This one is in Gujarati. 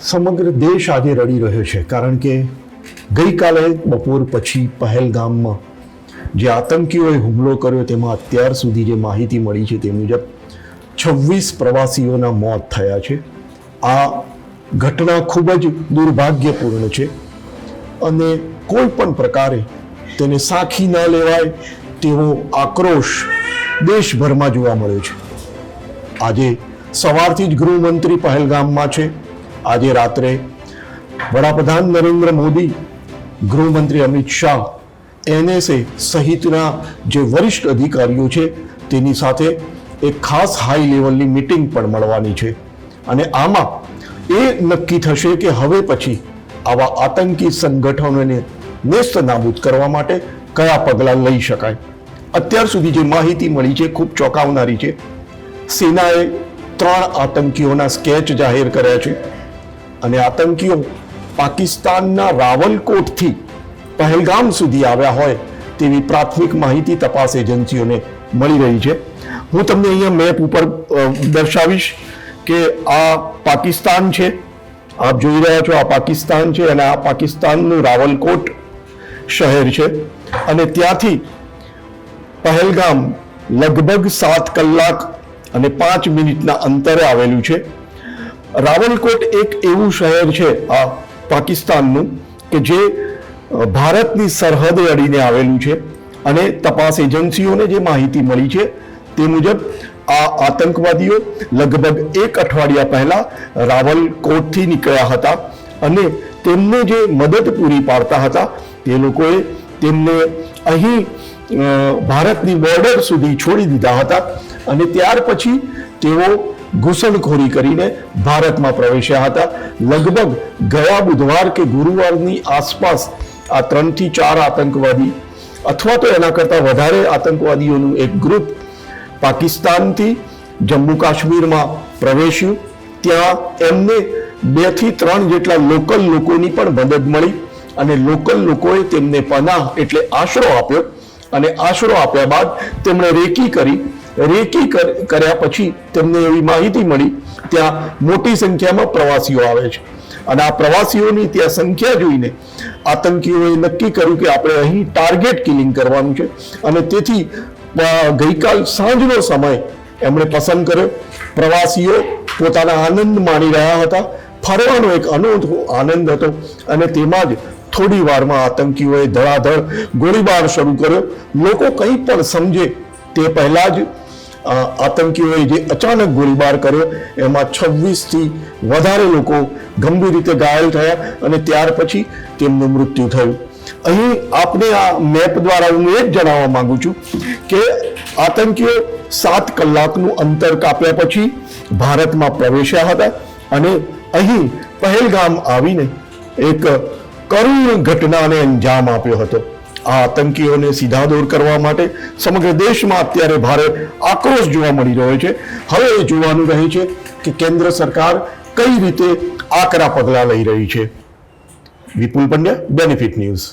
સમગ્ર દેશ આજે રડી રહ્યો છે, કારણ કે ગઈકાલે બપોર પછી પહેલગામમાં જે આતંકીઓએ હુમલો કર્યો તેમાં અત્યાર સુધી જે માહિતી મળી છે તે મુજબ 26 પ્રવાસીઓના મોત થયા છે. આ ઘટના ખૂબ જ દુર્ભાગ્યપૂર્ણ છે અને કોઈ પણ પ્રકારે તેને સાખી ન લેવાય તેવો આક્રોશ દેશભરમાં જોવા મળ્યો છે. આજે સવારથી જ ગૃહમંત્રી પહેલગામમાં છે. આજે રાત્રે વડાપ્રધાન નરેન્દ્ર મોદી, ગૃહમંત્રી અમિત શાહ, NSA સહિતના જે વરિષ્ઠ અધિકારીઓ છે તેની સાથે એક ખાસ હાઈ લેવલની મિટિંગ પણ મળવાની છે અને આમાં એ નક્કી થશે કે હવે પછી આવા આતંકી સંગઠનોને નેસ્ત નાબૂદ કરવા માટે કયા પગલાં લઈ શકાય. અત્યાર સુધી જે માહિતી મળી છે ખૂબ ચોંકાવનારી છે. સેનાએ 3 આતંકીઓના સ્કેચ જાહેર કર્યા છે અને આતંકીઓ પાકિસ્તાનના રાવલકોટથી પહેલગામ સુધી આવ્યા હોય તેવી પ્રાથમિક માહિતી તપાસ એજન્સીઓને મળી રહી છે. હું તમને અહીંયા મેપ ઉપર દર્શાવીશ કે આ પાકિસ્તાન છે. આપ જોઈ રહ્યા છો, આ પાકિસ્તાન છે અને આ પાકિસ્તાનનું રાવલકોટ શહેર છે અને ત્યાંથી પહેલગામ લગભગ 7 કલાક અને 5 મિનિટના અંતરે આવેલું છે. રાવલકોટ એક એવું શહેર છે આ પાકિસ્તાનનું કે જે ભારતની સરહદે અડીને આવેલું છે અને તપાસ એજન્સીઓને જે માહિતી મળી છે તે મુજબ આ આતંકવાદીઓ લગભગ 1 અઠવાડિયા પહેલા રાવલકોટથી નીકળ્યા હતા અને તેમને જે મદદ પૂરી પાડતા હતા તે લોકોએ તેમને અહીં ભારતની બોર્ડર સુધી છોડી દીધા હતા અને ત્યાર પછી તેઓ ઘૂસણખોરી કરીને ભારતમાં પ્રવેશ્યા હતા. લગભગ ગયા બુધવાર કે ગુરુવારની આસપાસ આ 3 થી 4 આતંકવાદી અથવા તો એના કરતાં વધારે આતંકવાદીઓનું એક ગ્રુપ પાકિસ્તાનથી જમ્મુ કાશ્મીરમાં પ્રવેશ્યું. ત્યાં એમને 2 થી 3 જેટલા લોકલ લોકોની પણ મદદ મળી અને લોકલ લોકોએ તેમને પનાહ એટલે આશરો આપ્યો અને આશરો આપ્યા બાદ તેમણે રેકી કર્યા પછી તેમને એવી માહિતી મળી ત્યાં મોટી સંખ્યામાં પ્રવાસીઓ આવે છે અને આ પ્રવાસીઓની ત્યાં સંખ્યા જોઈને આતંકીઓએ નક્કી કર્યું કે આપણે અહીં ટાર્ગેટ કિલિંગ કરવાનું છે અને તેથી ગઈકાલ સાંજનો સમય એમણે પસંદ કર્યો. પ્રવાસીઓ પોતાના આનંદ માણી રહ્યા હતા, ફરવાનો એક અનોખો આનંદ હતો અને તેમાં જ થોડી વારમાં આતંકીઓએ ધડાધડ ગોળીબાર શરૂ કર્યો. લોકો કંઈ પણ સમજે તે પહેલા જ આતંકીઓએ જે અચાનક ગોળીબાર કર્યો એમાં 26 થી વધારે લોકો ગંભીર રીતે ઘાયલ થયા અને ત્યાર પછી તેમનું મૃત્યુ થયું. અહીં આપને આ મેપ દ્વારા હું એ જ જણાવવા માંગુ છું કે આતંકીઓ 7 કલાકનું અંતર કાપ્યા પછી ભારતમાં પ્રવેશ્યા હતા અને અહીં પહેલગામ આવીને એક કરુણ ઘટનાને અંજામ આપ્યો હતો. આ આતંકીઓને સીધાદોર કરવા માટે સમગ્ર દેશમાં અત્યારે ભારે આક્રોશ જોવા મળી રહ્યો છે. હવે એ જોવાનું રહે છે કે કેન્દ્ર સરકાર કઈ રીતે આકરા પગલાં લઈ રહી છે. વિપુલ પંડ્યા, બેનિફિટ ન્યૂઝ.